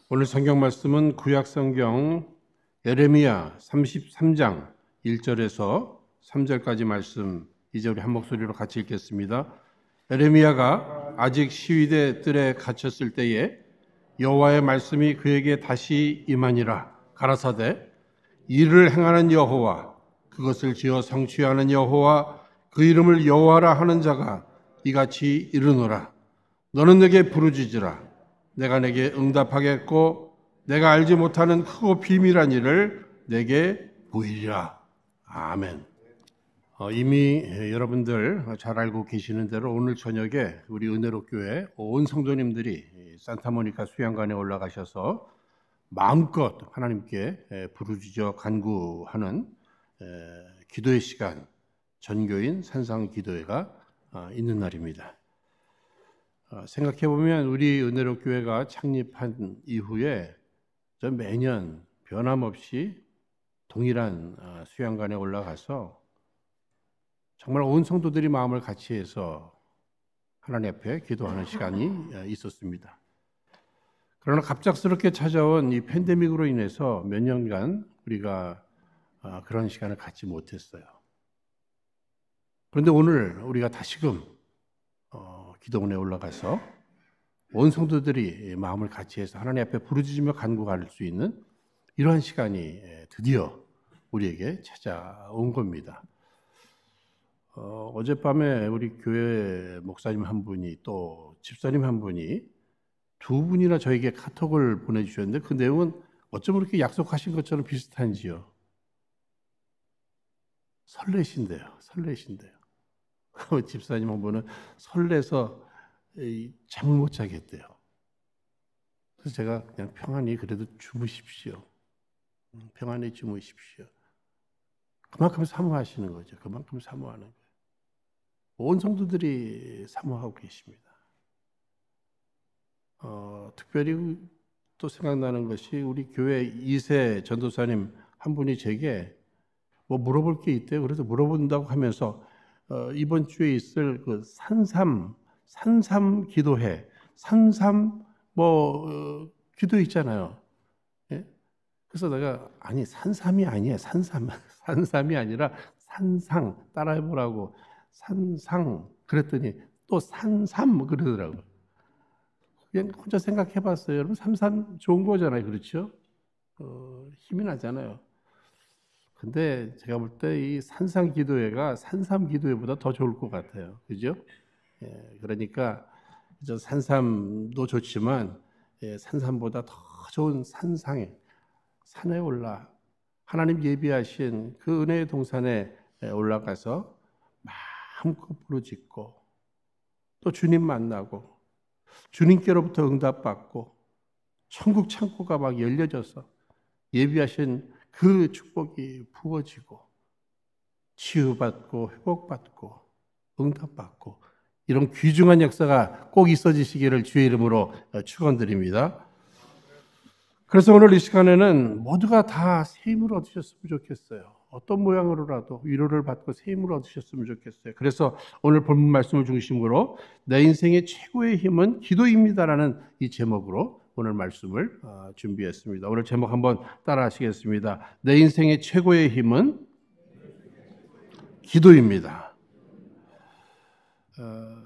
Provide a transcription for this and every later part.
오늘 성경 말씀은 구약 성경 예레미야 33장 1절에서 3절까지 말씀, 이제 우리 한 목소리로 같이 읽겠습니다. 예레미야가 아직 시위대 뜰에 갇혔을 때에 여호와의 말씀이 그에게 다시 임하니라. 가라사대 이를 행하는 여호와, 그것을 지어 성취하는 여호와, 그 이름을 여호와라 하는 자가 이같이 이르노라. 너는 내게 부르짖으라. 내가 내게 응답하겠고 내가 알지 못하는 크고 비밀한 일을 내게 보이리라. 아멘. 이미 여러분들 잘 알고 계시는 대로 오늘 저녁에 우리 은혜로 교회 온 성도님들이 산타모니카 수양관에 올라가셔서 마음껏 하나님께 부르짖어 간구하는 기도의 시간, 전교인 산상 기도회가 있는 날입니다. 생각해보면 우리 은혜로 교회가 창립한 이후에 매년 변함없이 동일한 수양관에 올라가서 정말 온 성도들이 마음을 같이 해서 하나님 앞에 기도하는 시간이 있었습니다. 그러나 갑작스럽게 찾아온 이 팬데믹으로 인해서 몇 년간 우리가 그런 시간을 갖지 못했어요. 그런데 오늘 우리가 다시금 기도원에 올라가서 온 성도들이 마음을 같이 해서 하나님 앞에 부르짖으며 간구할 수 있는 이러한 시간이 드디어 우리에게 찾아온 겁니다. 어젯밤에 우리 교회 목사님 한 분이 또 집사님 한 분이 두 분이나 저에게 카톡을 보내주셨는데 그 내용은 어쩜 그렇게 약속하신 것처럼 비슷한지요. 설레신대요. 집사님 한 분은 설레서 잠을 못 자겠대요. 그래서 제가 그냥 평안히 그래도 주무십시오. 평안히 주무십시오. 그만큼 사모하시는 거죠. 그만큼 사모하는 거예요. 온 성도들이 사모하고 계십니다. 특별히 또 생각나는 것이 우리 교회 2세 전도사님 한 분이 제게 뭐 물어볼 게 있대요. 그래서 물어본다고 하면서 이번 주에 있을 그 산삼 기도회, 기도 있잖아요. 예? 그래서 내가 아니 산삼이 아니에요. 산삼이 아니라 산상 따라해보라고 산상 그랬더니 또 산삼 그러더라고요. 그냥 혼자 생각해봤어요. 여러분 산삼 좋은 거잖아요, 그렇죠? 힘이 나잖아요. 근데 제가 볼 때 이 산상 기도회가 산삼 기도회보다 더 좋을 것 같아요. 그죠? 그러니까 산삼도 좋지만 산삼보다 더 좋은 산상에 산에 올라 하나님 예비하신 그 은혜의 동산에 올라가서 마음껏 부르짖고 또 주님 만나고 주님께로부터 응답받고 천국 창고가 막 열려져서 예비하신 그 축복이 부어지고 치유받고 회복받고 응답받고 이런 귀중한 역사가 꼭 있어지시기를 주의 이름으로 축원드립니다. 그래서 오늘 이 시간에는 모두가 다 새 힘을 얻으셨으면 좋겠어요. 어떤 모양으로라도 위로를 받고 새 힘을 얻으셨으면 좋겠어요. 그래서 오늘 본문 말씀을 중심으로 내 인생의 최고의 힘은 기도입니다라는 이 제목으로 오늘 말씀을 준비했습니다. 오늘 제목 한번 따라 하시겠습니다. 내 인생의 최고의 힘은 기도입니다.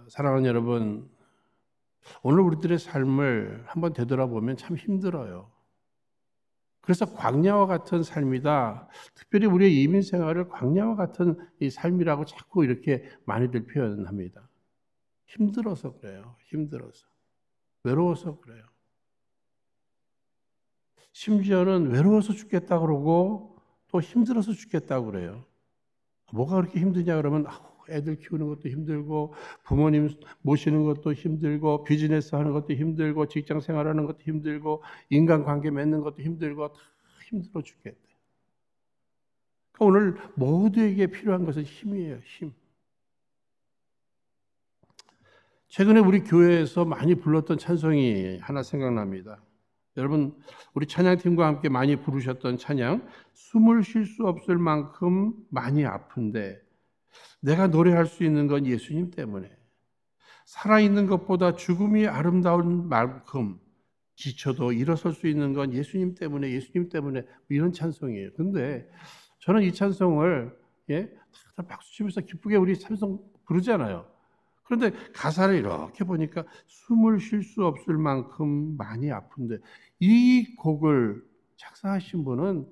사랑하는 여러분, 오늘 우리들의 삶을 한번 되돌아보면 참 힘들어요. 그래서 광야와 같은 삶이다. 특별히 우리의 이민 생활을 광야와 같은 이 삶이라고 자꾸 이렇게 많이들 표현합니다. 힘들어서 그래요. 힘들어서. 외로워서 그래요. 심지어는 외로워서 죽겠다 그러고 또 힘들어서 죽겠다 그래요. 뭐가 그렇게 힘드냐 그러면 애들 키우는 것도 힘들고 부모님 모시는 것도 힘들고 비즈니스 하는 것도 힘들고 직장 생활하는 것도 힘들고 인간관계 맺는 것도 힘들고 다 힘들어 죽겠대. 그러니까 오늘 모두에게 필요한 것은 힘이에요. 힘. 최근에 우리 교회에서 많이 불렀던 찬송이 하나 생각납니다. 여러분 우리 찬양팀과 함께 많이 부르셨던 찬양 숨을 쉴 수 없을 만큼 많이 아픈데 내가 노래할 수 있는 건 예수님 때문에 살아있는 것보다 죽음이 아름다운 만큼 지쳐도 일어설 수 있는 건 예수님 때문에, 예수님 때문에, 이런 찬송이에요. 근데 저는 이 찬송을, 다들 박수치면서 기쁘게 우리 찬송 부르잖아요. 그런데 가사를 이렇게 보니까 숨을 쉴 수 없을 만큼 많이 아픈데, 이 곡을 작사하신 분은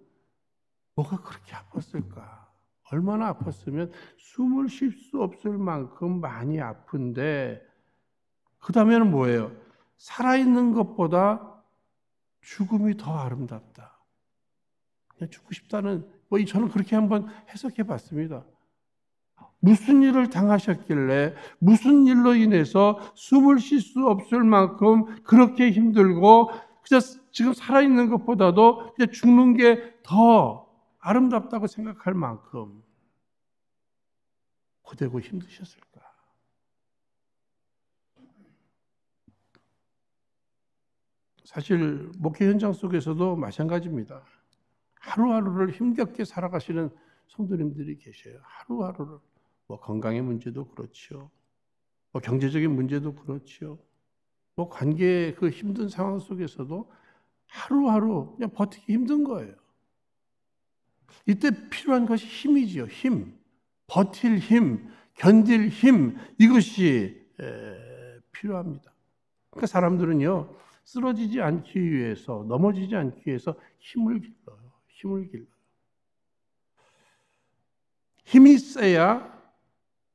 뭐가 그렇게 아팠을까? 얼마나 아팠으면 숨을 쉴 수 없을 만큼 많이 아픈데, 그 다음에는 뭐예요? 살아있는 것보다 죽음이 더 아름답다. 그냥 죽고 싶다는, 저는 그렇게 한번 해석해 봤습니다. 무슨 일을 당하셨길래, 무슨 일로 인해서 숨을 쉴 수 없을 만큼 그렇게 힘들고, 그냥 지금 살아있는 것보다도 그냥 죽는 게 더 아름답다고 생각할 만큼 고되고 힘드셨을까? 사실 목회 현장 속에서도 마찬가지입니다. 하루하루를 힘겹게 살아가시는 성도님들이 계셔요. 하루하루를. 건강의 문제도 그렇죠. 경제적인 문제도 그렇죠. 관계의 그 힘든 상황 속에서도 하루하루 그냥 버티기 힘든 거예요. 이때 필요한 것이 힘이지요. 힘. 버틸 힘, 견딜 힘, 이것이 필요합니다. 그러니까 사람들은요, 쓰러지지 않기 위해서, 넘어지지 않기 위해서 힘을 길러요. 힘을 길러요. 힘이 세야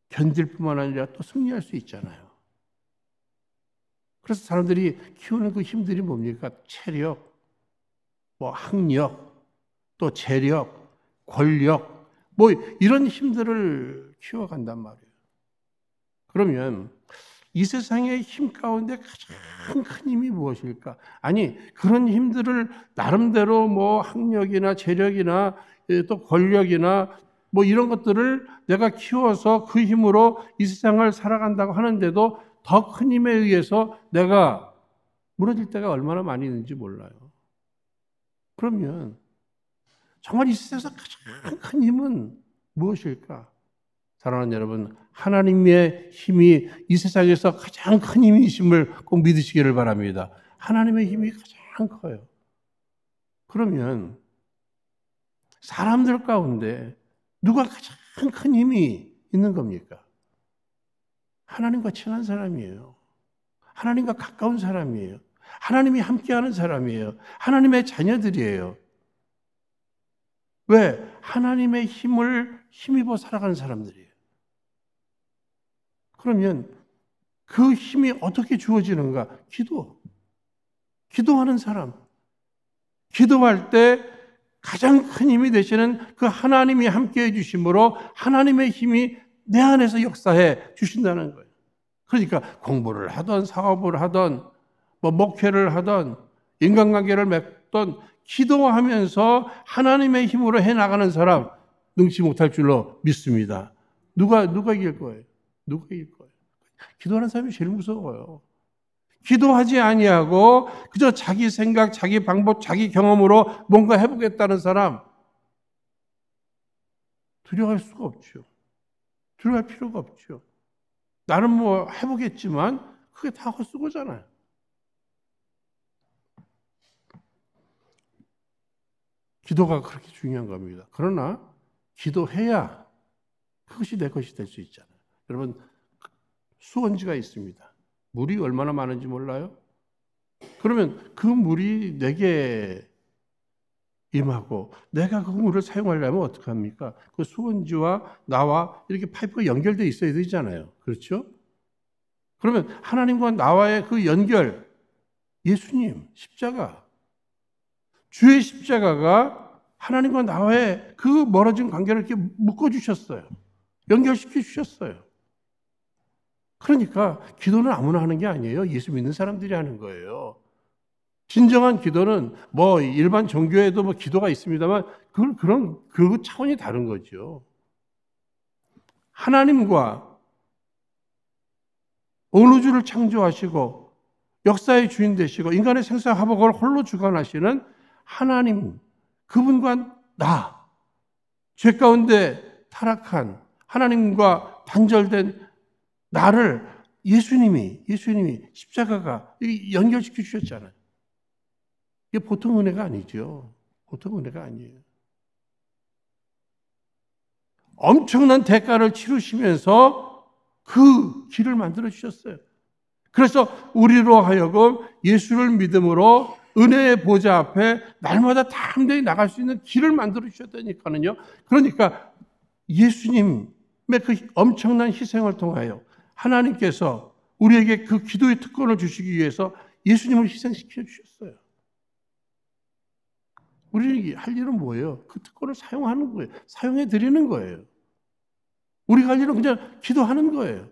견딜 뿐만 아니라 또 승리할 수 있잖아요. 그래서 사람들이 키우는 그 힘들이 뭡니까? 체력, 학력, 또 재력, 권력, 이런 힘들을 키워간단 말이에요. 그러면 이 세상의 힘 가운데 가장 큰 힘이 무엇일까? 아니, 그런 힘들을 나름대로 학력이나 재력이나 또 권력이나 이런 것들을 내가 키워서 그 힘으로 이 세상을 살아간다고 하는데도 더 큰 힘에 의해서 내가 무너질 때가 얼마나 많이 있는지 몰라요. 그러면 정말 이 세상에서 가장 큰 힘은 무엇일까? 사랑하는 여러분, 하나님의 힘이 이 세상에서 가장 큰 힘이심을 꼭 믿으시기를 바랍니다. 하나님의 힘이 가장 커요. 그러면 사람들 가운데 누가 가장 큰 힘이 있는 겁니까? 하나님과 친한 사람이에요. 하나님과 가까운 사람이에요. 하나님이 함께하는 사람이에요. 하나님의 자녀들이에요. 왜? 하나님의 힘을 힘입어 살아가는 사람들이에요. 그러면 그 힘이 어떻게 주어지는가? 기도하는 사람. 기도할 때 가장 큰 힘이 되시는 그 하나님이 함께해 주심으로 하나님의 힘이 내 안에서 역사해 주신다는 거예요. 그러니까 공부를 하던 사업을 하던 목회를 하던 인간관계를 맺던 기도하면서 하나님의 힘으로 해나가는 사람 능치 못할 줄로 믿습니다. 누가 이길 거예요? 누가 이길 거예요? 기도하는 사람이 제일 무서워요. 기도하지 아니하고 그저 자기 생각, 자기 방법, 자기 경험으로 뭔가 해보겠다는 사람 두려워할 수가 없죠. 두려워할 필요가 없죠. 나는 해보겠지만 그게 다 헛수고잖아요. 기도가 그렇게 중요한 겁니다. 그러나 기도해야 그것이 내 것이 될 수 있잖아요. 여러분, 수원지가 있습니다. 물이 얼마나 많은지 몰라요? 그러면 그 물이 내게 임하고 내가 그 물을 사용하려면 어떻게 합니까? 그 수원지와 나와 이렇게 파이프가 연결되어 있어야 되잖아요. 그렇죠? 그러면 하나님과 나와의 그 연결, 예수님, 십자가, 주의 십자가가 하나님과 나와의 그 멀어진 관계를 이렇게 묶어주셨어요. 연결시켜 주셨어요. 그러니까 기도는 아무나 하는 게 아니에요. 예수 믿는 사람들이 하는 거예요. 진정한 기도는 일반 종교에도 기도가 있습니다만 그 차원이 다른 거죠. 하나님과 어느 우주를 창조하시고 역사의 주인 되시고 인간의 생사화복을 홀로 주관하시는 하나님, 그분과 죄 가운데 타락한 하나님과 단절된 나를 예수님이 십자가가 연결시켜 주셨잖아요. 이게 보통 은혜가 아니죠. 보통 은혜가 아니에요. 엄청난 대가를 치르시면서 그 길을 만들어 주셨어요. 그래서 우리로 하여금 예수를 믿음으로 은혜의 보좌 앞에 날마다 담대히 나갈 수 있는 길을 만들어 주셨다니까요. 그러니까 예수님의 그 엄청난 희생을 통하여 하나님께서 우리에게 그 기도의 특권을 주시기 위해서 예수님을 희생시켜 주셨어요. 우리에게 할 일은 뭐예요? 그 특권을 사용하는 거예요. 사용해 드리는 거예요. 우리가 할 일은 그냥 기도하는 거예요.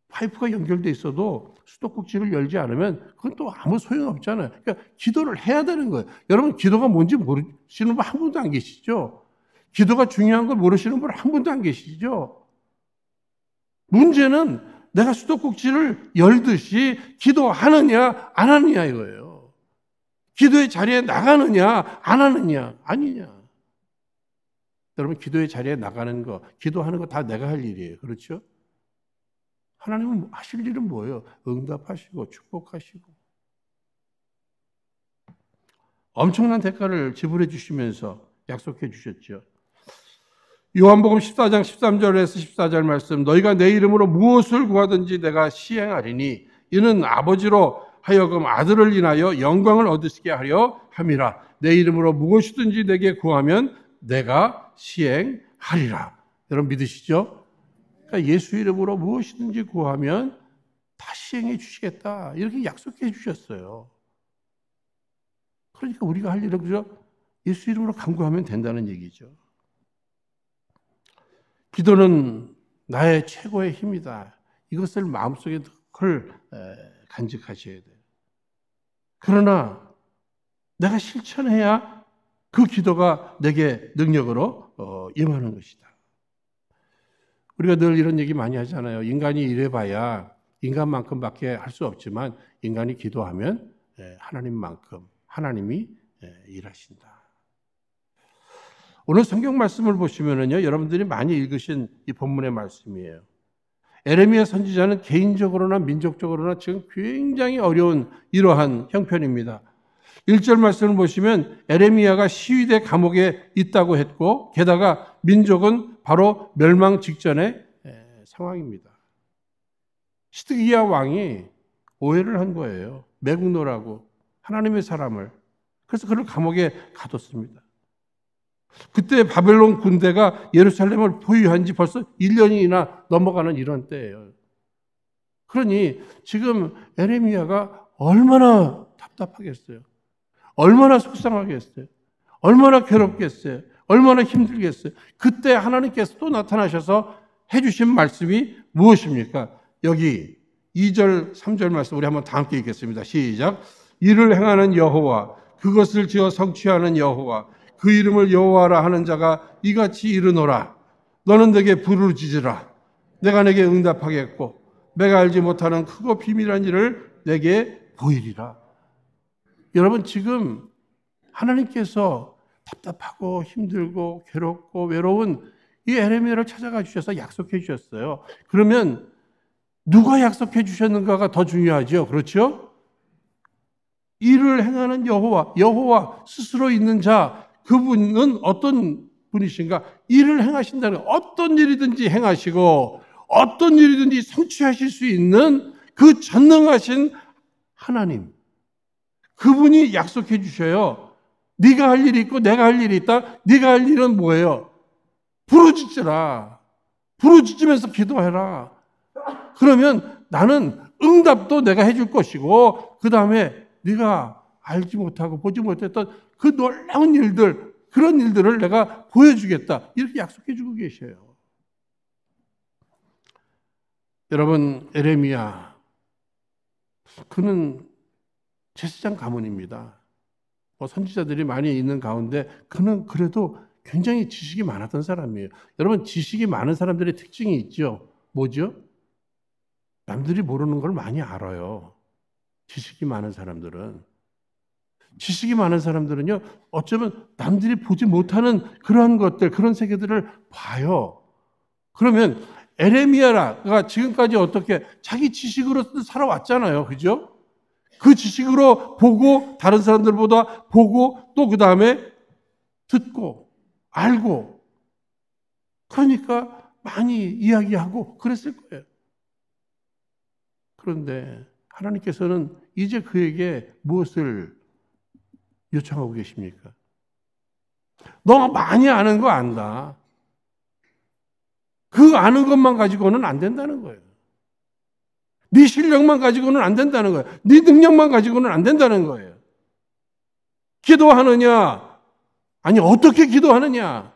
파이프가 연결돼 있어도 수도꼭지를 열지 않으면 그건 또 아무 소용없잖아요. 그러니까 기도를 해야 되는 거예요. 여러분 기도가 뭔지 모르시는 분 한 분도 안 계시죠? 기도가 중요한 걸 모르시는 분 한 분도 안 계시죠? 문제는 내가 수도꼭지를 열듯이 기도하느냐 안 하느냐 이거예요. 기도의 자리에 나가느냐 안 하느냐 아니냐. 여러분 기도의 자리에 나가는 거, 기도하는 거 다 내가 할 일이에요. 그렇죠? 하나님은 하실 일은 뭐예요? 응답하시고 축복하시고 엄청난 대가를 지불해 주시면서 약속해 주셨죠. 요한복음 14장 13절에서 14절 말씀, 너희가 내 이름으로 무엇을 구하든지 내가 시행하리니 이는 아버지로 하여금 아들을 인하여 영광을 얻으시게 하려 함이라. 내 이름으로 무엇이든지 내게 구하면 내가 시행하리라. 여러분 믿으시죠? 그러니까 예수 이름으로 무엇이든지 구하면 다 시행해 주시겠다. 이렇게 약속해 주셨어요. 그러니까 우리가 할 일은 그저 예수 이름으로 간구하면 된다는 얘기죠. 기도는 나의 최고의 힘이다. 이것을 마음속에 늘 간직하셔야 돼요. 그러나 내가 실천해야 그 기도가 내게 능력으로 임하는 것이다. 우리가 늘 이런 얘기 많이 하잖아요. 인간이 일해봐야 인간만큼밖에 할 수 없지만 인간이 기도하면 하나님만큼 하나님이 일하신다. 오늘 성경 말씀을 보시면은요, 여러분들이 많이 읽으신 이 본문의 말씀이에요. 에레미야 선지자는 개인적으로나 민족적으로나 지금 굉장히 어려운 이러한 형편입니다. 1절 말씀을 보시면 에레미야가 시위대 감옥에 있다고 했고 게다가 민족은 바로 멸망 직전의 상황입니다. 시드기야 왕이 오해를 한 거예요. 매국노라고 하나님의 사람을. 그래서 그를 감옥에 가뒀습니다. 그때 바벨론 군대가 예루살렘을 보유한 지 벌써 1년이나 넘어가는 이런 때예요. 그러니 지금 에레미야가 얼마나 답답하겠어요. 얼마나 속상하겠어요. 얼마나 괴롭겠어요. 얼마나 힘들겠어요. 그때 하나님께서 또 나타나셔서 해주신 말씀이 무엇입니까? 여기 2절, 3절 말씀 우리 한번 다 함께 읽겠습니다. 시작. 이를 행하는 여호와, 그것을 지어 성취하는 여호와, 그 이름을 여호와라 하는 자가 이같이 이르노라. 너는 내게 부르짖으라. 내가 내게 응답하겠고 내가 알지 못하는 크고 비밀한 일을 내게 보이리라. 여러분 지금 하나님께서 답답하고 힘들고 괴롭고 외로운 이 에레미야를 찾아가 주셔서 약속해 주셨어요. 그러면 누가 약속해 주셨는가가 더 중요하죠. 그렇죠? 일을 행하는 여호와, 여호와 스스로 있는 자, 그분은 어떤 분이신가? 일을 행하신다는 어떤 일이든지 행하시고 어떤 일이든지 성취하실 수 있는 그 전능하신 하나님, 그분이 약속해 주셔요. 네가 할 일이 있고 내가 할 일이 있다. 네가 할 일은 뭐예요? 부르짖으라. 부르짖으면서 기도해라. 그러면 나는 응답도 내가 해줄 것이고 그 다음에 네가 알지 못하고 보지 못했던 그 놀라운 일들, 그런 일들을 내가 보여주겠다. 이렇게 약속해 주고 계셔요. 여러분, 에레미야, 그는 제사장 가문입니다. 선지자들이 많이 있는 가운데 그는 그래도 굉장히 지식이 많았던 사람이에요. 여러분, 지식이 많은 사람들의 특징이 있죠. 뭐죠? 남들이 모르는 걸 많이 알아요. 지식이 많은 사람들은. 지식이 많은 사람들은요, 어쩌면 남들이 보지 못하는 그러한 것들, 그런 세계들을 봐요. 그러면 에레미야가 지금까지 어떻게 자기 지식으로 살아왔잖아요. 그죠? 그 지식으로 보고 다른 사람들보다 보고 또 그 다음에 듣고 알고 그러니까 많이 이야기하고 그랬을 거예요. 그런데 하나님께서는 이제 그에게 무엇을 요청하고 계십니까? 너 많이 아는 거 안다. 그 아는 것만 가지고는 안 된다는 거예요. 네 실력만 가지고는 안 된다는 거예요. 네 능력만 가지고는 안 된다는 거예요. 기도하느냐? 아니 어떻게 기도하느냐?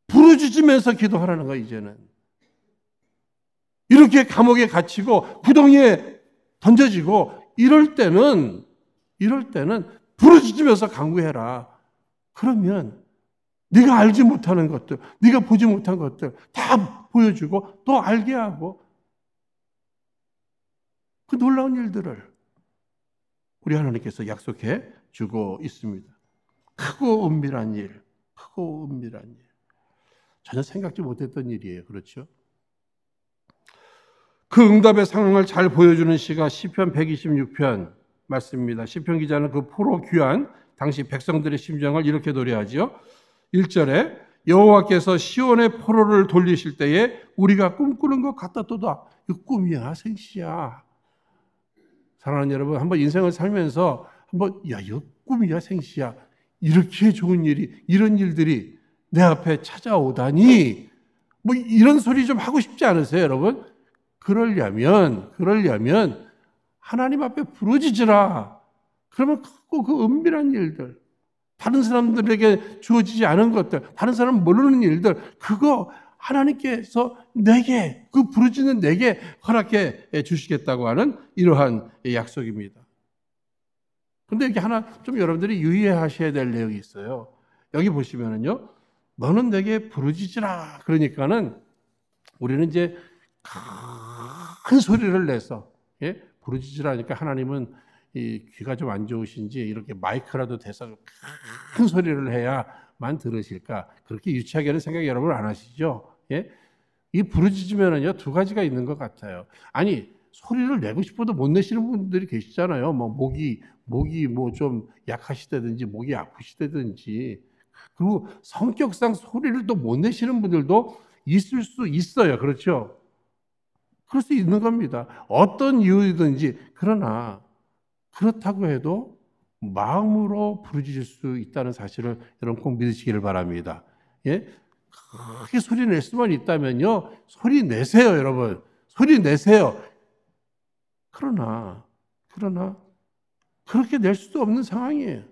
부르짖으면서 기도하라는 거예요. 이제는. 이렇게 감옥에 갇히고 구덩이에 던져지고 이럴 때는 부르짖으면서 간구해라. 그러면 네가 알지 못하는 것들, 네가 보지 못한 것들 다 보여주고 또 알게 하고 그 놀라운 일들을 우리 하나님께서 약속해 주고 있습니다. 크고 은밀한 일, 크고 은밀한 일. 전혀 생각지 못했던 일이에요. 그렇죠? 그 응답의 상황을 잘 보여주는 시가 시편 126편 말씀입니다. 시편 기자는 그 포로 귀한 당시 백성들의 심정을 이렇게 노래하지요. 1절에 여호와께서 시온의 포로를 돌리실 때에 우리가 꿈꾸는 것 같았도다. 이거 꿈이야, 생시야. 사랑하는 여러분, 한번 인생을 살면서 한번 이거 꿈이야, 생시야. 이렇게 좋은 일이, 이런 일들이 내 앞에 찾아오다니 뭐 이런 소리 좀 하고 싶지 않으세요, 여러분? 그러려면 하나님 앞에 부르짖으라. 그러면 크고 그 은밀한 일들, 다른 사람들에게 주어지지 않은 것들, 다른 사람 모르는 일들, 그거 하나님께서 내게, 그 부르짖는 내게 허락해 주시겠다고 하는 이러한 약속입니다. 그런데 여기 하나 좀 여러분들이 유의하셔야 될 내용이 있어요. 여기 보시면은요, 너는 내게 부르짖으라. 그러니까는 우리는 이제 큰 소리를 내서 부르짖으라니까 하나님은 이 귀가 좀 안 좋으신지 이렇게 마이크라도 대서 큰 소리를 해야만 들으실까? 그렇게 유치하게는 생각 여러분 안 하시죠? 이 부르짖으면은요 두 가지가 있는 것 같아요. 아니 소리를 내고 싶어도 못 내시는 분들이 계시잖아요. 뭐 목이 뭐 좀 약하시다든지 목이 아프시다든지 그리고 성격상 소리를 또 못 내시는 분들도 있을 수 있어요. 그렇죠? 그럴 수 있는 겁니다. 어떤 이유든지. 그러나 그렇다고 해도 마음으로 부르짖을 수 있다는 사실을 여러분 꼭 믿으시기를 바랍니다. 크게 소리 낼 수만 있다면요. 소리 내세요, 여러분. 소리 내세요. 그러나 그렇게 낼 수도 없는 상황이에요.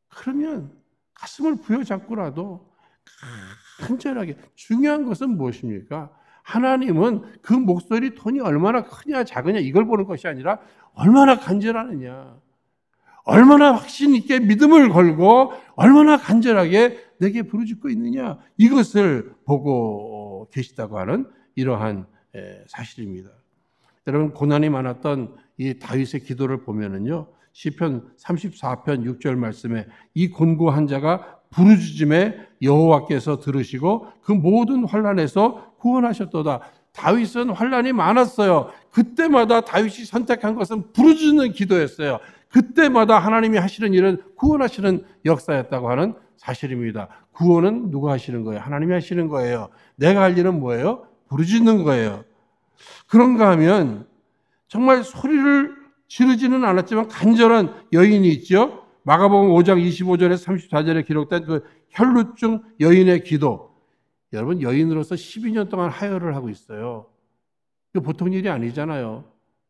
그러면 가슴을 부여잡고라도 간절하게. 중요한 것은 무엇입니까? 하나님은 그 목소리 톤이 얼마나 크냐 작으냐 이걸 보는 것이 아니라 얼마나 간절하느냐, 얼마나 확신 있게 믿음을 걸고 얼마나 간절하게 내게 부르짖고 있느냐 이것을 보고 계시다고 하는 이러한 사실입니다. 여러분 고난이 많았던 이 다윗의 기도를 보면은요 시편 34편 6절 말씀에 이 곤고한 자가 부르짖음에 여호와께서 들으시고 그 모든 환난에서 구원하셨도다. 다윗은 환난이 많았어요. 그때마다 다윗이 선택한 것은 부르짖는 기도였어요. 그때마다 하나님이 하시는 일은 구원하시는 역사였다고 하는 사실입니다. 구원은 누가 하시는 거예요? 하나님이 하시는 거예요. 내가 할 일은 뭐예요? 부르짖는 거예요. 그런가 하면 정말 소리를 지르지는 않았지만 간절한 여인이 있죠. 마가복음 5장 25절에서 34절에 기록된 그 혈루증 여인의 기도. 여러분 여인으로서 12년 동안 하혈을 하고 있어요. 이거 보통 일이 아니잖아요.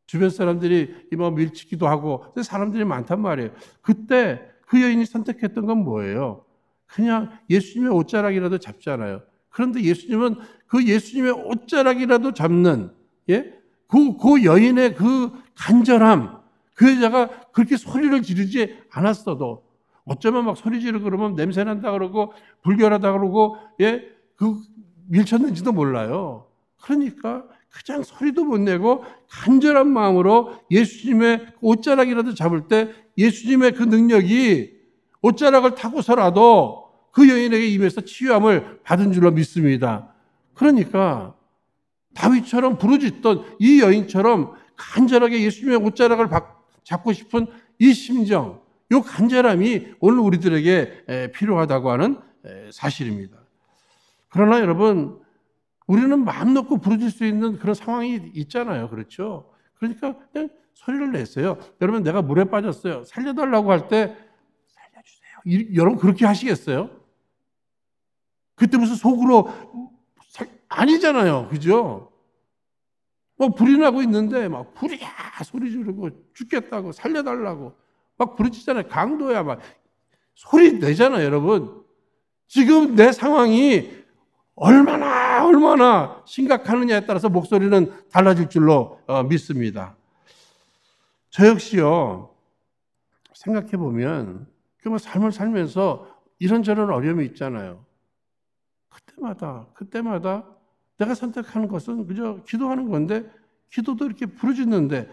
주변 사람들이 뭐 밀치기도 하고 사람들이 많단 말이에요. 그때 그 여인이 선택했던 건 뭐예요? 그냥 예수님의 옷자락이라도 잡잖아요. 그런데 예수님은 그 예수님의 옷자락이라도 잡는 그 여인의 그 간절함, 그 여자가 그렇게 소리를 지르지 않았어도 어쩌면 막 소리 지르고 그러면 냄새 난다 그러고 불결하다 그러고 그 밀쳤는지도 몰라요. 그러니까 그냥 소리도 못 내고 간절한 마음으로 예수님의 옷자락이라도 잡을 때 예수님의 그 능력이 옷자락을 타고서라도 그 여인에게 임해서 치유함을 받은 줄로 믿습니다. 그러니까 다윗처럼 부르짖던 이 여인처럼 간절하게 예수님의 옷자락을 잡고 싶은 이 심정, 이 간절함이 오늘 우리들에게 필요하다고 하는 사실입니다. 그러나 여러분, 우리는 마음 놓고 부르짖을 수 있는 그런 상황이 있잖아요. 그렇죠? 그러니까 그냥 소리를 냈어요. 여러분, 내가 물에 빠졌어요. 살려달라고 할 때 살려주세요. 여러분 그렇게 하시겠어요? 그때 무슨 속으로 아니잖아요. 그죠? 불이 나고 있는데 막 불이야 소리 지르고 죽겠다고 살려달라고 막 부르짖잖아요. 강도야 막 소리 내잖아요. 여러분. 지금 내 상황이 얼마나 심각하느냐에 따라서 목소리는 달라질 줄로 믿습니다. 저 역시요, 생각해 보면 삶을 살면서 이런저런 어려움이 있잖아요. 그때마다 내가 선택하는 것은 그저 기도하는 건데, 기도도 이렇게 부르짖는데,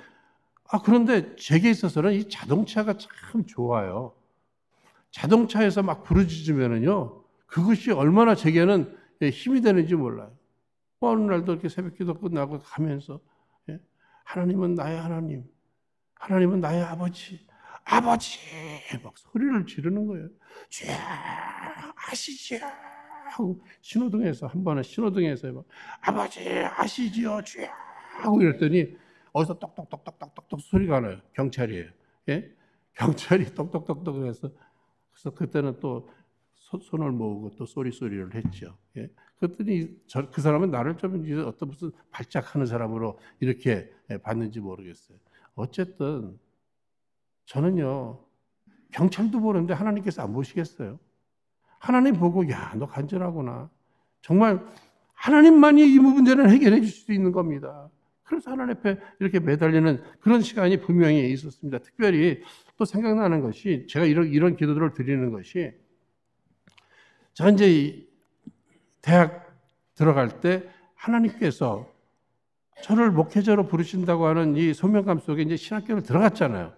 그런데 제게 있어서는 이 자동차가 참 좋아요. 자동차에서 막 부르짖으면은요, 그것이 얼마나 제게는 힘이 되는지 몰라요. 어느 날도 이렇게 새벽 기도 끝나고 가면서, 하나님은 나의 하나님, 하나님은 나의 아버지, 아버지! 막 소리를 지르는 거예요. 쥐 아시지요? 하고 신호등에서 한 번은 신호등에서 막 아버지 아시지요? 쥐 하고 이랬더니 어디서 똑똑똑똑똑똑 소리가 나요. 경찰이에요. 예? 경찰이 똑똑똑똑 해서 그래서 그때는 또 손을 모으고 또 소리를 했죠. 예? 그랬더니 그 사람은 나를 좀 어떤 무슨 발작하는 사람으로 이렇게 봤는지 모르겠어요. 어쨌든 저는요, 경찰도 보는데 하나님께서 안 보시겠어요? 하나님 보고, 야, 너 간절하구나. 정말 하나님만이 이 문제를 해결해 줄 수 있는 겁니다. 그래서 하나님 앞에 이렇게 매달리는 그런 시간이 분명히 있었습니다. 특별히 또 생각나는 것이, 제가 이런 기도들을 드리는 것이, 제가 이제 대학 들어갈 때 하나님께서 저를 목회자로 부르신다고 하는 이 소명감 속에 이제 신학교를 들어갔잖아요.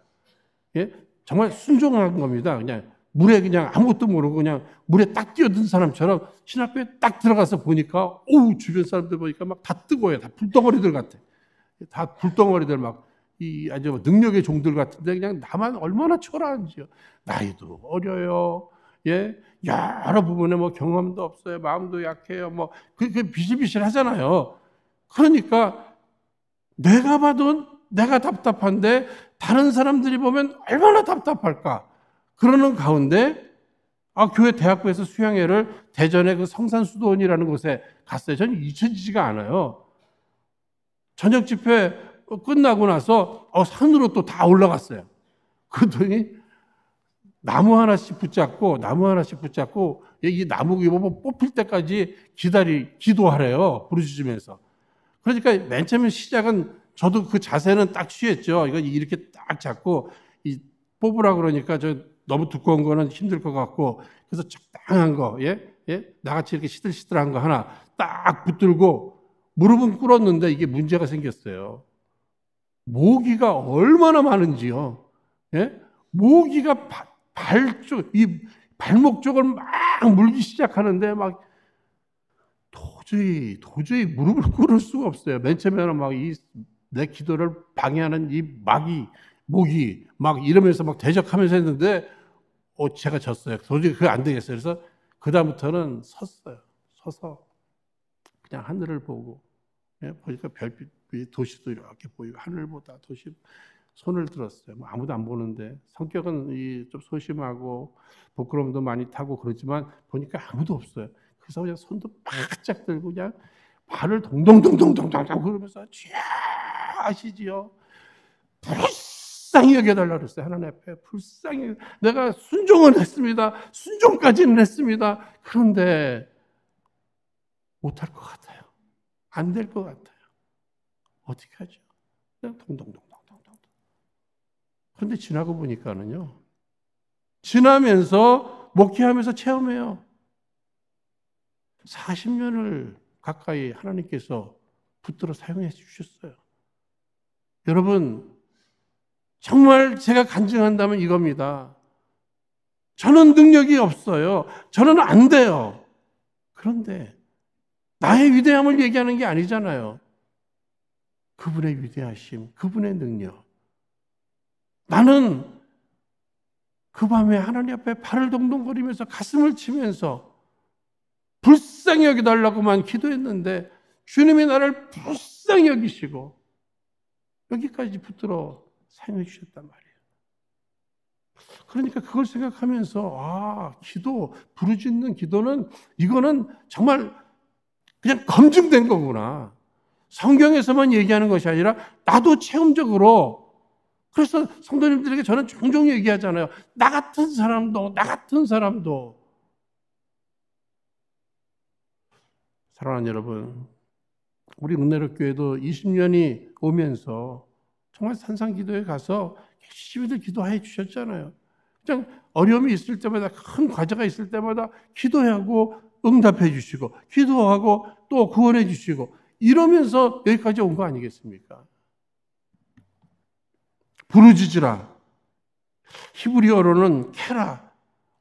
예? 정말 순종한 겁니다. 그냥 물에 그냥 아무것도 모르고 그냥 물에 딱 뛰어든 사람처럼 신학교에 딱 들어가서 보니까 주변 사람들 보니까 막 다 뜨거워요. 다 불덩어리들 같아. 다 불덩어리들 막 아주 능력의 종들 같은데 그냥 나만 얼마나 초라한지요. 나이도 어려요. 예? 여러 부분에 뭐 경험도 없어요. 마음도 약해요. 뭐 그게 비실비실하잖아요. 그러니까 내가 봐도 내가 답답한데 다른 사람들이 보면 얼마나 답답할까. 그러는 가운데 교회 대학부에서 수양회를 대전의 그 성산수도원이라는 곳에 갔어요. 저는 잊혀지지가 않아요. 저녁 집회 끝나고 나서 산으로 또 다 올라갔어요. 그러더니 나무 하나씩 붙잡고 이 나무 뽑힐 때까지 기도하래요. 부르짖으면서. 그러니까 맨 처음 시작은 저도 그 자세는 딱 취했죠. 이거 이렇게 딱 잡고 뽑으라 그러니까 저 너무 두꺼운 거는 힘들 것 같고 그래서 적당한 거, 나같이 이렇게 시들시들한 거 하나 딱 붙들고 무릎은 꿇었는데 이게 문제가 생겼어요. 모기가 얼마나 많은지요. 모기가 발목 쪽을 막 물기 시작하는데 막 도저히 무릎을 꿇을 수가 없어요. 맨 처음에는 막 내 기도를 방해하는 이 모기 막 이러면서 막 대적하면서 했는데 제가 졌어요. 도저히 그게 안 되겠어요. 그래서 그다음부터는 섰어요. 서서 그냥 하늘을 보고 보니까 별빛 도시도 이렇게 보이고 하늘보다 도시 손을 들었어요. 아무도 안 보는데 성격은 좀 소심하고 부끄러움도 많이 타고 그러지만 보니까 아무도 없어요. 그래서 그냥 손도 바짝 들고 그냥 발을 동동동동동동 그러면서 아시지요? 불쌍히 여겨달라고 그랬어요. 하나님 앞에 불쌍히. 내가 순종은 했습니다. 순종까지는 했습니다. 그런데 못할 것 같아요. 안 될 것 같아요. 어떻게 하죠? 그냥 동동동동동동. 그런데 지나고 보니까는요. 지나면서 목회하면서 체험해요. 40년을 가까이 하나님께서 붙들어 사용해 주셨어요. 여러분, 정말 제가 간증한다면 이겁니다. 저는 능력이 없어요. 저는 안 돼요. 그런데 나의 위대함을 얘기하는 게 아니잖아요. 그분의 위대하심, 그분의 능력. 나는 그 밤에 하나님 앞에 발을 동동거리면서 가슴을 치면서 불쌍히 여겨달라고만 기도했는데 주님이 나를 불쌍히 여기시고 여기까지 붙들어 사용해 주셨단 말이에요. 그러니까 그걸 생각하면서 기도, 부르짖는 기도는 이거는 정말 그냥 검증된 거구나. 성경에서만 얘기하는 것이 아니라 나도 체험적으로, 그래서 성도님들에게 저는 종종 얘기하잖아요. 나 같은 사람도. 사랑하는 여러분, 우리 은혜롭교회도 20년이 오면서 정말 산상기도에 가서 열심히들 기도해 주셨잖아요. 그냥 어려움이 있을 때마다, 큰 과제가 있을 때마다 기도하고 응답해 주시고, 기도하고 또 구원해 주시고, 이러면서 여기까지 온 거 아니겠습니까? 부르짖으라. 히브리어로는 케라.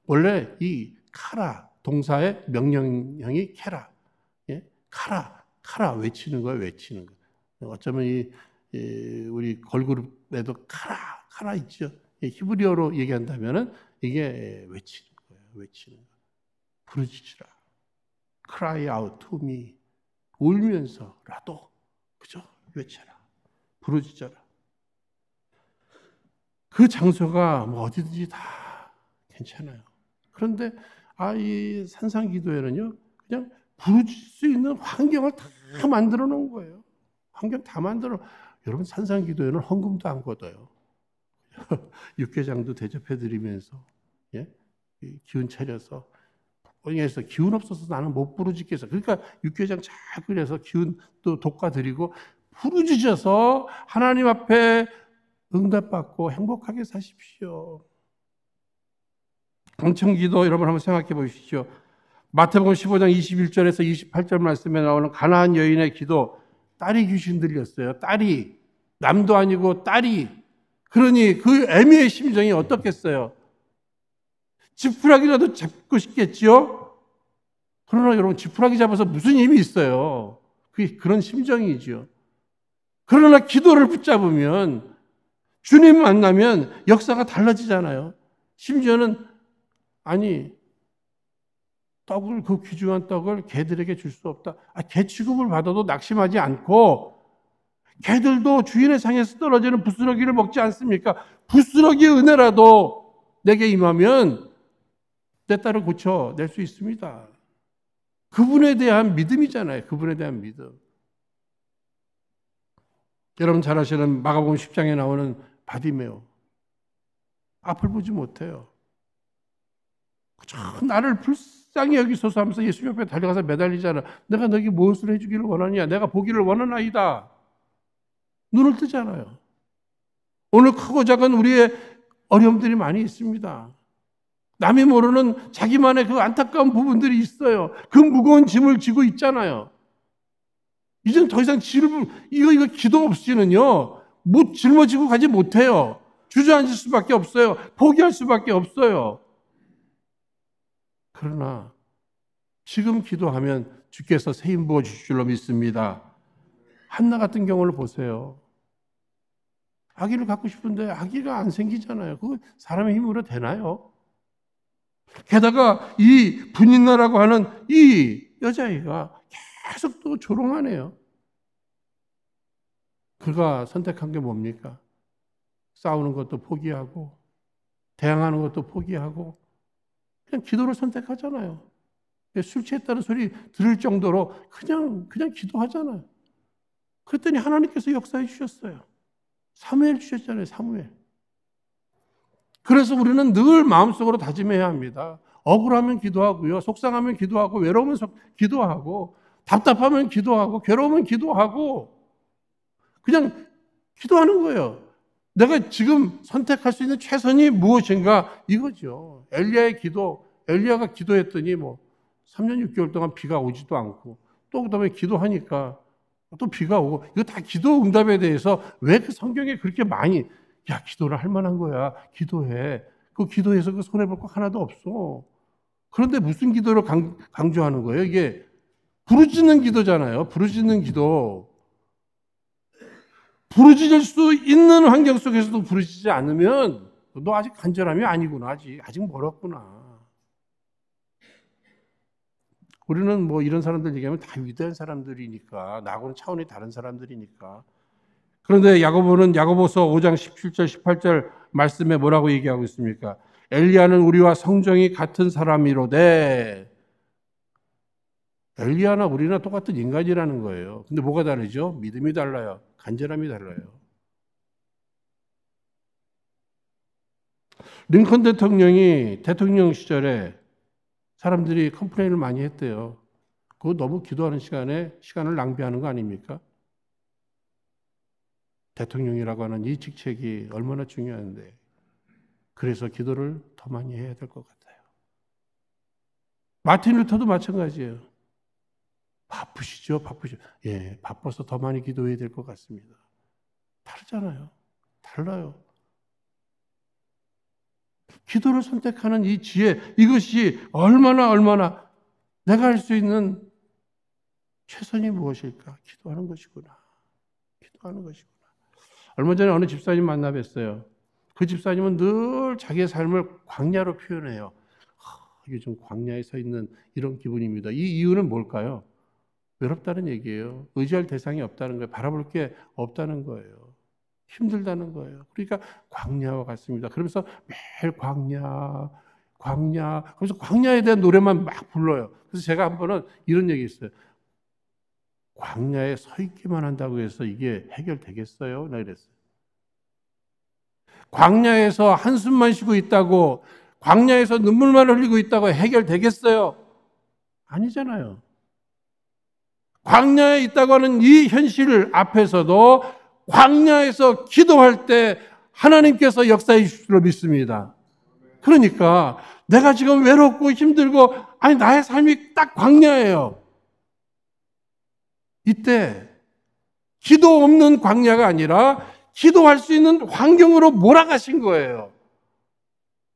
원래 이 카라 동사의 명령형이 케라. 예? 카라 외치는 거예요. 외치는 거. 어쩌면 우리 걸그룹에도 카라 있죠. 히브리어로 얘기한다면은 이게 외치는 거예요. 외치는 거. 부르짖으라. Cry out to me. 울면서라도 그죠? 외쳐라. 부르짖어라. 그 장소가 뭐 어디든지 다 괜찮아요. 그런데 이 산상기도회는요, 그냥 부르짖을 수 있는 환경을 다 만들어 놓은 거예요. 환경 다 만들어. 여러분, 산상기도회는 헌금도 안 걷어요. 육개장도 대접해 드리면서, 예? 기운 차려서, 그래서 기운 없어서 나는 못 부르짖겠어. 그러니까 육개장 잘 끓여서 기운 또 돋궈 드리고 부르짖어서 하나님 앞에 응답받고 행복하게 사십시오. 공청기도 여러분 한번 생각해 보십시오. 마태복음 15장 21절에서 28절 말씀에 나오는 가나안 여인의 기도, 딸이 귀신 들렸어요. 딸이, 남도 아니고 딸이. 그러니 그 애미의 심정이 어떻겠어요? 지푸라기라도 잡고 싶겠지요? 그러나 여러분, 지푸라기 잡아서 무슨 힘이 있어요? 그런 심정이지요. 그러나 기도를 붙잡으면, 주님 만나면 역사가 달라지잖아요. 심지어는 그 귀중한 떡을 개들에게 줄 수 없다. 개 취급을 받아도 낙심하지 않고, 개들도 주인의 상에서 떨어지는 부스러기를 먹지 않습니까? 부스러기의 은혜라도 내게 임하면 내 딸을 고쳐낼 수 있습니다. 그분에 대한 믿음이잖아요. 그분에 대한 믿음. 여러분 잘 아시는 마가복음 10장에 나오는 바디메오. 앞을 보지 못해요. 나를 불쌍히 여기소서 하면서 예수 옆에 달려가서 매달리잖아. 내가 너에게 무엇을 해주기를 원하느냐? 내가 보기를 원하나이다. 눈을 뜨잖아요. 오늘 크고 작은 우리의 어려움들이 많이 있습니다. 남이 모르는 자기만의 그 안타까운 부분들이 있어요. 그 무거운 짐을 지고 있잖아요. 이젠 더 이상 이거 기도 없이는요, 짊어지고 가지 못해요. 주저앉을 수밖에 없어요. 포기할 수밖에 없어요. 그러나 지금 기도하면 주께서 새 힘 부어 주실 줄로 믿습니다. 한나 같은 경우를 보세요. 아기를 갖고 싶은데 아기가 안 생기잖아요. 그거 사람의 힘으로 되나요? 게다가 이 분인나라고 하는 이 여자아이가 계속 또 조롱하네요. 그가 선택한 게 뭡니까? 싸우는 것도 포기하고 대항하는 것도 포기하고 그냥 기도를 선택하잖아요. 술 취했다는 소리 들을 정도로 그냥 기도하잖아요. 그랬더니 하나님께서 역사해 주셨어요. 사무엘 주셨잖아요. 사무엘. 그래서 우리는 늘 마음속으로 다짐해야 합니다. 억울하면 기도하고요. 속상하면 기도하고, 외로우면 기도하고, 답답하면 기도하고, 괴로우면 기도하고, 그냥 기도하는 거예요. 내가 지금 선택할 수 있는 최선이 무엇인가? 이거죠. 엘리야가 기도했더니 3년 6개월 동안 비가 오지도 않고, 또 그 다음에 기도하니까 또 비가 오고, 이거 다 기도 응답에 대해서 왜 그 성경에 그렇게 많이, 기도를 할 만한 거야. 기도해. 그 기도해서 그 손해볼 거 하나도 없어. 그런데 무슨 기도를 강조하는 거예요? 이게 부르짖는 기도잖아요. 부르짖는 기도. 부르짖을 수 있는 환경 속에서도 부르짖지 않으면 너 아직 간절함이 아니구나. 아직 멀었구나. 우리는 뭐 이런 사람들 얘기하면 다 위대한 사람들이니까, 나하고는 차원이 다른 사람들이니까. 그런데 야고보는 야고보서 5장 17절 18절 말씀에 뭐라고 얘기하고 있습니까? 엘리야는 우리와 성정이 같은 사람이로되. 엘리야나 우리나 똑같은 인간이라는 거예요. 근데 뭐가 다르죠? 믿음이 달라요. 간절함이 달라요. 링컨 대통령이 대통령 시절에 사람들이 컴플레인을 많이 했대요. 그거 너무 기도하는 시간을 낭비하는 거 아닙니까? 대통령이라고 하는 이 직책이 얼마나 중요한데. 그래서 기도를 더 많이 해야 될 것 같아요. 마틴 루터도 마찬가지예요. 바쁘시죠? 예, 바빠서 더 많이 기도해야 될 것 같습니다. 다르잖아요. 달라요. 기도를 선택하는 이 지혜, 이것이 얼마나 내가 할 수 있는 최선이 무엇일까? 기도하는 것이구나. 기도하는 것이구나. 얼마 전에 어느 집사님 만나 뵀어요. 그 집사님은 늘 자기의 삶을 광야로 표현해요. 요즘 광야에 서 있는 이런 기분입니다. 이 이유는 뭘까요? 외롭다는 얘기예요. 의지할 대상이 없다는 거예요. 바라볼 게 없다는 거예요. 힘들다는 거예요. 그러니까 광야와 같습니다. 그러면서 매일 광야. 그래서 광야에 대한 노래만 막 불러요. 그래서 제가 한 번은 이런 얘기 있어요. 광야에 서 있기만 한다고 해서 이게 해결되겠어요? 나 이랬어요. 광야에서 한숨만 쉬고 있다고, 광야에서 눈물만 흘리고 있다고 해결되겠어요? 아니잖아요. 광야에 있다고 하는 이 현실 앞에서도 광야에서 기도할 때 하나님께서 역사해 주실 줄 믿습니다. 그러니까 내가 지금 외롭고 힘들고 나의 삶이 딱 광야예요. 이때 기도 없는 광야가 아니라 기도할 수 있는 환경으로 몰아가신 거예요.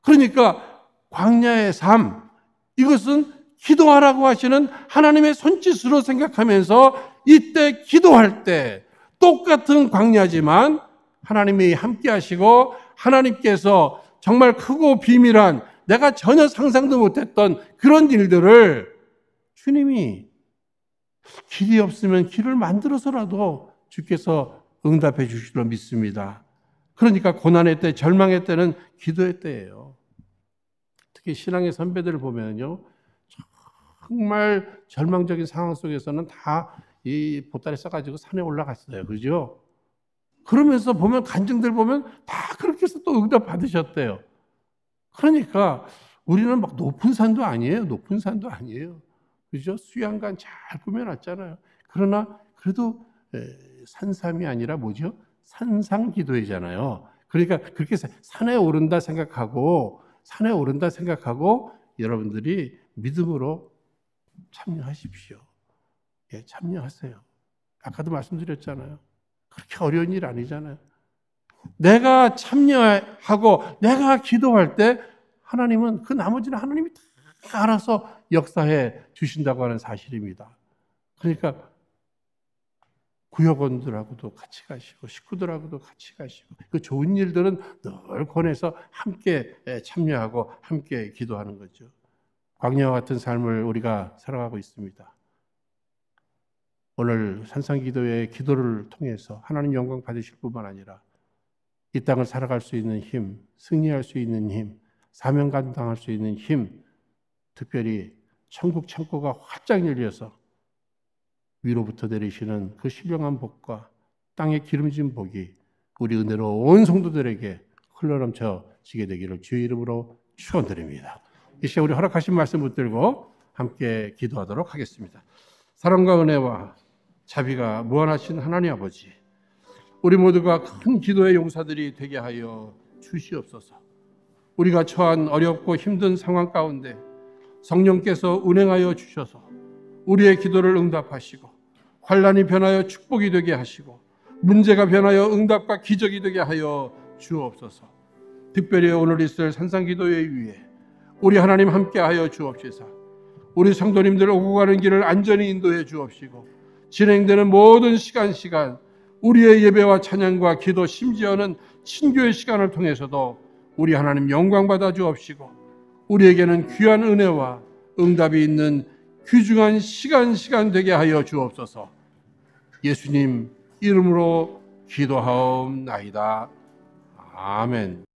그러니까 광야의 삶, 이것은 기도하라고 하시는 하나님의 손짓으로 생각하면서 이때 기도할 때 똑같은 광야지만 하나님이 함께 하시고 하나님께서 정말 크고 비밀한 내가 전혀 상상도 못했던 그런 일들을 주님이 길이 없으면 길을 만들어서라도 주께서 응답해 주실 줄 믿습니다. 그러니까 고난의 때, 절망의 때는 기도의 때예요. 특히 신앙의 선배들을 보면요, 정말 절망적인 상황 속에서는 다 이 보따리 싸가지고 산에 올라갔어요. 그죠? 그러면서 보면, 간증들 보면 다 그렇게 해서 또 응답 받으셨대요. 그러니까 우리는 막 높은 산도 아니에요. 그죠? 수양관 잘 꾸며놨잖아요. 그러나 그래도 산삼이 아니라 뭐죠? 산상기도회잖아요. 그러니까 그렇게 산에 오른다 생각하고 여러분들이 믿음으로 참여하십시오. 예, 참여하세요. 아까도 말씀드렸잖아요. 그렇게 어려운 일 아니잖아요. 내가 참여하고 내가 기도할 때 하나님은 그 나머지는 하나님이 다 알아서 역사해 주신다고 하는 사실입니다. 그러니까 구역원들하고도 같이 가시고 식구들하고도 같이 가시고 그 좋은 일들은 늘 권해서 함께 참여하고 함께 기도하는 거죠. 광야와 같은 삶을 우리가 살아가고 있습니다. 오늘 산상기도의 기도를 통해서 하나님 영광 받으실 뿐만 아니라 이 땅을 살아갈 수 있는 힘, 승리할 수 있는 힘, 사명 감당할 수 있는 힘, 특별히 천국 창고가 활짝 열려서 위로부터 내리시는 그 신령한 복과 땅에 기름진 복이 우리 은혜로운 성도들에게 흘러넘쳐지게 되기를 주의 이름으로 축원드립니다. 이 시간 우리 허락하신 말씀 붙들고 함께 기도하도록 하겠습니다. 사랑과 은혜와 자비가 무한하신 하나님 아버지, 우리 모두가 큰 기도의 용사들이 되게 하여 주시옵소서. 우리가 처한 어렵고 힘든 상황 가운데 성령께서 운행하여 주셔서 우리의 기도를 응답하시고 환난이 변하여 축복이 되게 하시고 문제가 변하여 응답과 기적이 되게 하여 주옵소서. 특별히 오늘 있을 산상기도회 위에 우리 하나님 함께하여 주옵시사. 우리 성도님들 오고 가는 길을 안전히 인도해 주옵시고 진행되는 모든 시간 우리의 예배와 찬양과 기도, 심지어는 친교의 시간을 통해서도 우리 하나님 영광 받아 주옵시고, 우리에게는 귀한 은혜와 응답이 있는 귀중한 시간 되게 하여 주옵소서. 예수님 이름으로 기도하옵나이다. 아멘.